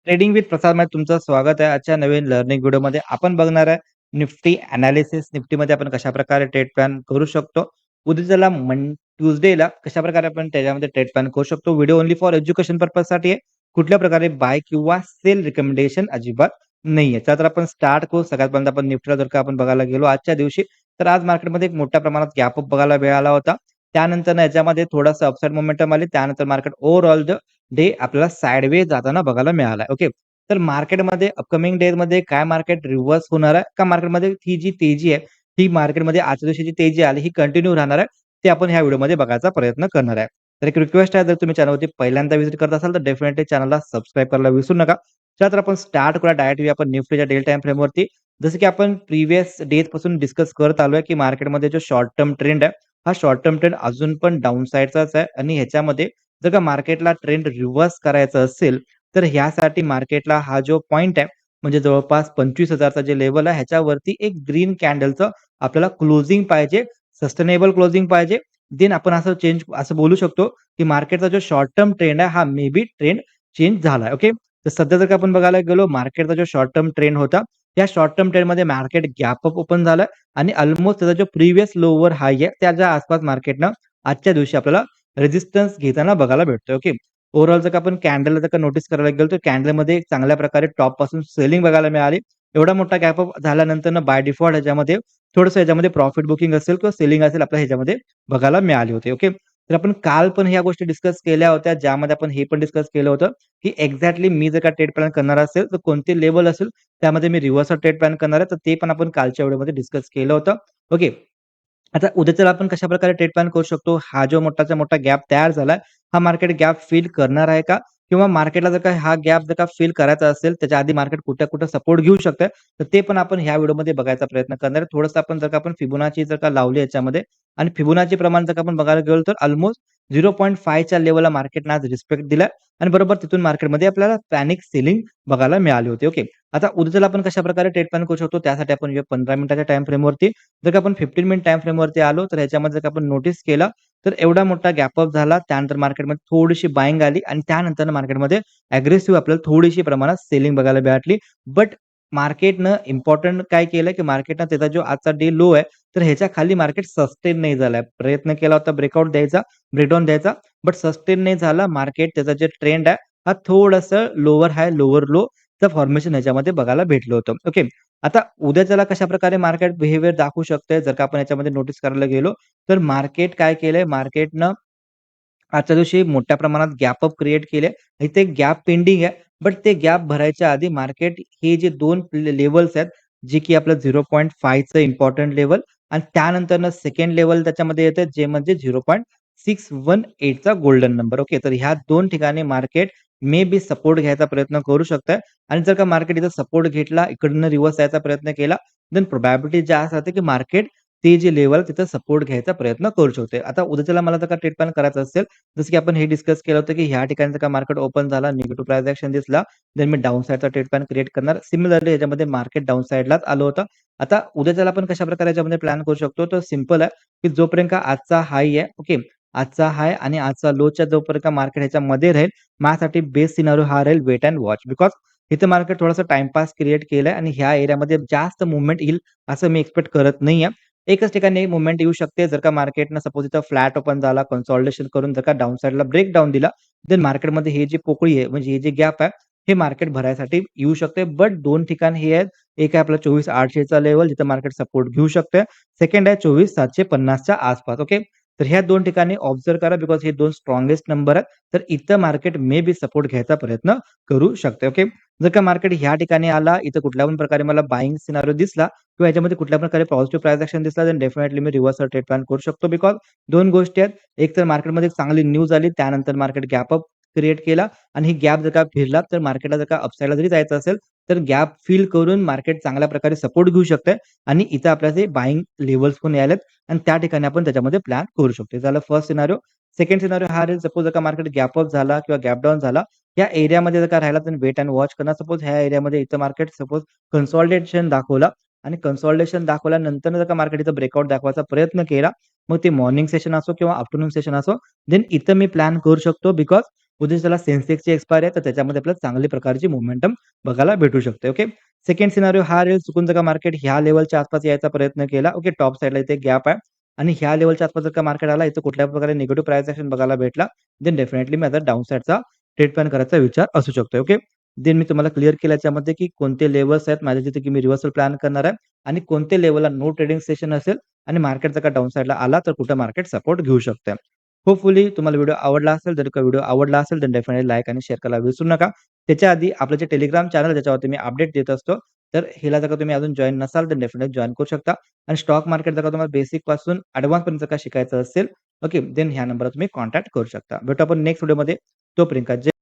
Trading with प्रसादमध्ये तुमचं स्वागत आहे. आजच्या नवीन लर्निंग व्हिडिओमध्ये आपण बघणार आहे निफ्टी एनालिसिस. निफ्टीमध्ये आपण कशाप्रकारे ट्रेड प्लॅन करू शकतो. उद्याच्याला ट्यूसडेला कशाप्रकारे आपण त्याच्यामध्ये ट्रेड प्लॅन करू शकतो. व्हिडिओ ओन्ली फॉर एज्युकेशन पर्पजसाठी आहे. कुठल्या प्रकारे बाय किंवा सेल रिकमेंडेशन अजिबात नाहीये. तर आपण स्टार्ट करू. सगळ्यात पहिल्यांदा आपण निफ्टीला जर का आपण बघायला गेलो आजच्या दिवशी, तर आज मार्केटमध्ये एक मोठ्या प्रमाणात गॅप अप बघायला मिळाला होता. त्यानंतर याच्यामध्ये थोडासा अपसाइड मोमेंटम आली. त्यानंतर मार्केट ओव्हरऑल डे आपल्याला साइडवेज जाताना बघायला मिळाला. ओके. तर मार्केटमध्ये अपकमिंग डेजमध्ये काय मार्केट रिव्हर्स होणार आहे? का मार्केटमध्ये ही जी तेजी आहे, ही मार्केटमध्ये आजच्या दिवशी जी तेजी आली ही कंटिन्यू राहणार आहे? ते आपण ह्या व्हिडिओमध्ये बघायचा प्रयत्न करणार आहे. तर एक रिक्वेस्ट आहे, जर तुम्ही चॅनलवरती पहिल्यांदा व्हिजिट करत असाल तर डेफिनेटली चॅनलला सबस्क्राईब करायला विसरू नका. चला तर आपण स्टार्ट करूया डायरेक्टली आपण निफ्टीच्या डेली टाईम फ्रेमवरती. जसं की आपण प्रिव्हियस डेज पासून डिस्कस करत आलोय, की मार्केटमध्ये जो शॉर्ट टर्म ट्रेंड आहे, हा शॉर्ट टर्म ट्रेंड अजून पण डाउन साइडचाच आहे आणि ह्याच्यामध्ये जर का मार्केटला ट्रेंड रिव्हर्स करायचा असेल, तर ह्यासाठी मार्केटला हा जो पॉइंट आहे, म्हणजे जवळपास 25,000 चा जे लेव्हल आहे, ह्याच्यावरती एक ग्रीन कॅन्डलचं आपल्याला क्लोजिंग पाहिजे, सस्टेनेबल क्लोजिंग पाहिजे. देन आपण असं बोलू शकतो, की मार्केटचा जो शॉर्ट टर्म ट्रेंड आहे, हा मे बी ट्रेंड चेंज झालाय. ओके. तर सध्या जर का आपण बघायला गेलो, मार्केटचा जो शॉर्ट टर्म ट्रेंड होता, त्या शॉर्ट टर्म ट्रेंडमध्ये मार्केट गॅप अप ओपन झालं आणि अल्मोस्ट त्याचा जो प्रिव्हियस लोवर हाय आहे, त्याच्या आसपास मार्केटनं आजच्या दिवशी आपल्याला रेझिस्टन्स घेताना बघायला भेटतोय. ओके. ओव्हरऑल जर का आपण कॅन्डलला जर का नोटीस करायला गेलो, तर कॅन्डलमध्ये एक चांगल्या प्रकारे टॉपपासून सेलिंग बघायला मिळाली. एवढा मोठा गॅप अप झाल्यानंतर बाय डिफॉल्ट ह्याच्यामध्ये थोडंसं ह्याच्यामध्ये प्रॉफिट बुकिंग असेल किंवा सेलिंग असेल आपल्याला ह्याच्यामध्ये बघायला मिळाली होती. ओके. तर आपण काल पण ह्या गोष्टी डिस्कस केल्या होत्या, ज्यामध्ये आपण हे पण डिस्कस केलं होतं, की एक्झॅक्टली मी जर का ट्रेड प्लॅन करणार असेल, तर कोणते लेव्हल असेल, त्यामध्ये मी रिव्हर्सल ट्रेड प्लॅन करणार आहे. तर ते पण आपण कालच्या व्हिडिओमध्ये डिस्कस केलं होतं. ओके. आता उद्याच्याला आपण कशाप्रकारे ट्रेड प्लॅन करू शकतो? हा जो मोठाच्या मोठा गॅप तयार झालाय, हा मार्केट गॅप फिल करणार आहे का? किंवा मार्केटला जर का हा गॅप जर का फिल करायचा असेल, त्याच्या आधी मार्केट कुठे-कुठे सपोर्ट घेऊ शकतं. तर ते पण आपण ह्या व्हिडिओमध्ये बघायचा प्रयत्न करणार आहे. थोडंसं आपण जर का आपण फिबोनाची जर का लावली याच्यामध्ये आणि फिबोनाची प्रमाण जर का आपण बघायला गेलो, तर अल्मोस्ट 0.5 च्या लेव्हलला मार्केटनं आज रिस्पेक्ट दिलाय आणि बरोबर तिथून मार्केटमध्ये आपल्याला पॅनिक सेलिंग बघायला मिळाली होती. ओके. आता उद्याच्याला आपण कशाप्रकारे ट्रेड प्लॅन करू शकतो? त्यासाठी आपण येऊया 15 मिनिटाच्या टाईम फ्रेमवरती. जर का आपण 15 मिनिट टाईम फ्रेमवरती आलो, तर ह्याच्यामध्ये जर का आपण नोटीस केलं, तर एवढा मोठा गॅप अप झाला. त्यानंतर मार्केटमध्ये थोडीशी बायिंग आली आणि त्यानंतर मार्केटमध्ये अग्रेसिव्ह आपल्याला थोडीशी प्रमाणात सेलिंग बघायला भेटली. बट मार्केटनं इम्पोर्टंट काय केलं, की मार्केटनं त्याचा जो आजचा डे लो आहे, तर ह्याच्या खाली मार्केट सस्टेन नाही झालाय. प्रयत्न केला होता ब्रेकआउट द्यायचा, ब्रेकडाउन द्यायचा, बट सस्टेन नाही झाला. मार्केट त्याचा जे ट्रेंड आहे, हा थोडंसं लोवर हाय, लोवर लो चं फॉर्मेशन ह्याच्यामध्ये बघायला भेटलं होतं. ओके. आता उद्याच्याला कशाप्रकारे मार्केट बिहेवियर दाखवू शकतंय, जर का आपण याच्यामध्ये नोटीस करायला गेलो, तर मार्केट काय केलंय, मार्केटनं आजच्या दिवशी मोठ्या प्रमाणात गॅप अप क्रिएट केले. इथे गॅप पेंडिंग आहे. बट ते गॅप भरायच्या आधी मार्केट हे जे 2 लेव्हल्स आहेत, जे की आपलं 0.5 चं इम्पोर्टंट लेव्हल आणि त्यानंतरनं सेकंड लेव्हल त्याच्यामध्ये येतं, जे म्हणजे 0.618 चा गोल्डन नंबर. ओके. तर ह्या 2 ठिकाणी मार्केट मे बी सपोर्ट घ्यायचा प्रयत्न करू शकतंय आणि जर का मार्केट इथं सपोर्ट घेतला, इकडनं रिव्हर्स यायचा प्रयत्न केला, देन प्रोबॅबिलिटी जास्त राहते, की मार्केट ते जे लेव्हल तिथं सपोर्ट घ्यायचा प्रयत्न करू शकते. आता उद्याच्याला मला जर का ट्रेड प्लॅन करायचा असेल, जसं की आपण हे डिस्कस केलं होतं, की ह्या ठिकाणी जर का मार्केट ओपन झाला, निगेटिव्ह प्राइस एक्शन दिसला, देन मी डाउन साइडचा ट्रेड प्लॅन क्रिएट करणार. सिमिलरली ह्याच्यामध्ये मार्केट डाउन साइडलाच आलं होतं. आता उद्याच्याला आपण कशाप्रकारे याच्यामध्ये प्लॅन करू शकतो? तर सिंपल आहे, की जोपर्यंत आजचा हाय आहे, ओके. आजचा हाय आणि आजचा लोच्या जोपर्यंत मार्केट ह्याच्यामध्ये राहील, माझ्यासाठी बेस्ट सिनारिओ हा राहील वेट एंड वॉच. बिकॉज इथं मार्केट थोडासा टाईमपास क्रिएट केलाय आणि ह्या एरियामध्ये जास्त मूव्हमेंट येईल असं मी एक्स्पेक्ट करत नाहीये. एकच ठिकाणी मूव्हमेंट येऊ शकते, जर का मार्केटनं सपोज इथं फ्लॅट ओपन झाला, कन्सॉलिडेशन करून जर का डाउन साइडला ब्रेकडाउन दिला, देन मार्केटमध्ये हे जी पोकळी आहे, म्हणजे हे जे गॅप आहे, हे मार्केट भरायसाठी येऊ शकते. बट 2 ठिकाण हे आहेत. एक आहे आपला 24,800 चा लेव्हल, जिथं मार्केट सपोर्ट घेऊ शकते. सेकंड आहे 24,750 च्या आसपास. ओके. तर ह्या 2 ठिकाणी ऑब्झर्व्ह करा, बिकॉज हे 2 स्ट्रॉंगेस्ट नंबर आहेत. तर इथं मार्केट मे बी सपोर्ट घ्यायचा प्रयत्न करू शकते. ओके. जर का मार्केट ह्या ठिकाणी आला, इथं कुठल्या पण प्रकारे मला बायिंग सिनारिओ दिसला किंवा याच्यामध्ये कुठल्या प्रकारे पॉझिटिव्ह प्राइस एक्शन दिसला, तर डेफिनेटली मी रिव्हर्सल ट्रेड प्लॅन करू शकतो. बिकॉज 2 गोष्टी आहेत. एक तर मार्केटमध्ये चांगली न्यूज आली, त्यानंतर मार्केट गॅप अप क्रिएट केला आणि ही गॅप जर का फिरला, तर मार्केटला जर का अपसाइडला जरी जायचं असेल, तर गॅप फिल करून मार्केट चांगल्या प्रकारे सपोर्ट घेऊ शकते आणि इथं आपल्याला ते बायिंग लेव्हल्स पण यायलेत आणि त्या ठिकाणी आपण त्याच्यामध्ये प्लॅन करू शकतो. झालं फर्स्ट सिनारिओ. सेकंड सिनारिओ हा राहील, सपोज जर का मार्केट गॅप अप झाला किंवा गॅप डाउन झाला, या एरियामध्ये जर का राहिला, तर वेट एंड वॉच करणार. सपोज ह्या एरियामध्ये इथं मार्केट सपोज कन्सॉलिडेशन दाखवला आणि कन्सॉलिडेशन दाखवल्यानंतर जर का मार्केट इथं ब्रेकआउट दाखवायचा प्रयत्न केला, मग ते मॉर्निंग सेशन असो किंवा आफ्टरनून सेशन असो, देन इथं मी प्लॅन करू शकतो. बिकॉज उद्या त्याला सेन्सेक्सची एक्सपायरी आहे, तर त्याच्यामध्ये आपल्याला चांगली प्रकारची मोमेंटम बघायला भेटू शकते. ओके. सेकंड सिनारिओ हा राहील चुकून जर का मार्केट ह्या लेव्हलच्या आसपास यायचा प्रयत्न केला. ओके. टॉप साइडला इथे गॅप आहे आणि ह्या लेव्हलच्या आसपास जर का मार्केट आला, इथे कुठल्या प्रकारे निगेटिव्ह प्राइस एक्शन बघायला भेटला, देन डेफिनेटली माझा डाउन साइडचा ट्रेड प्लॅन करायचा विचार असू शकतो. ओके. देन मी तुम्हाला क्लिअर केलं याच्यामध्ये, की कोणते लेव्हल्स आहेत माझ्या जिथे की मी रिव्हर्सल प्लॅन करणार आहे आणि कोणत्या लेव्हलला नो ट्रेडिंग सेशन असेल आणि मार्केट जर का डाउन साइडला आला, तर कुठे मार्केट सपोर्ट घेऊ शकते. होपफुली तुम्हाला व्हिडिओ आवडला असेल. जर का व्हिडिओ आवडला असेल, तर डेफिनेटली लाईक आणि शेअर करायला विसरू नका. त्याच्या आधी आपलं जे टेलिग्राम चॅनल ज्याच्यावरती मी अपडेट देत असतो, तर ह्याला जर का तुम्ही अजून जॉइन नसाल, तर डेफिनेटली जॉइन करू शकता आणि स्टॉक मार्केट जर का तुम्हाला बेसिकपासून एडवान्सपर्यंत जर का शिकायचं असेल, ओके, देन ह्या नंबरवर तुम्ही कॉन्टॅक्ट करू शकता. भेटू आपण नेक्स्ट व्हिडिओमध्ये. तोपर्यंत जय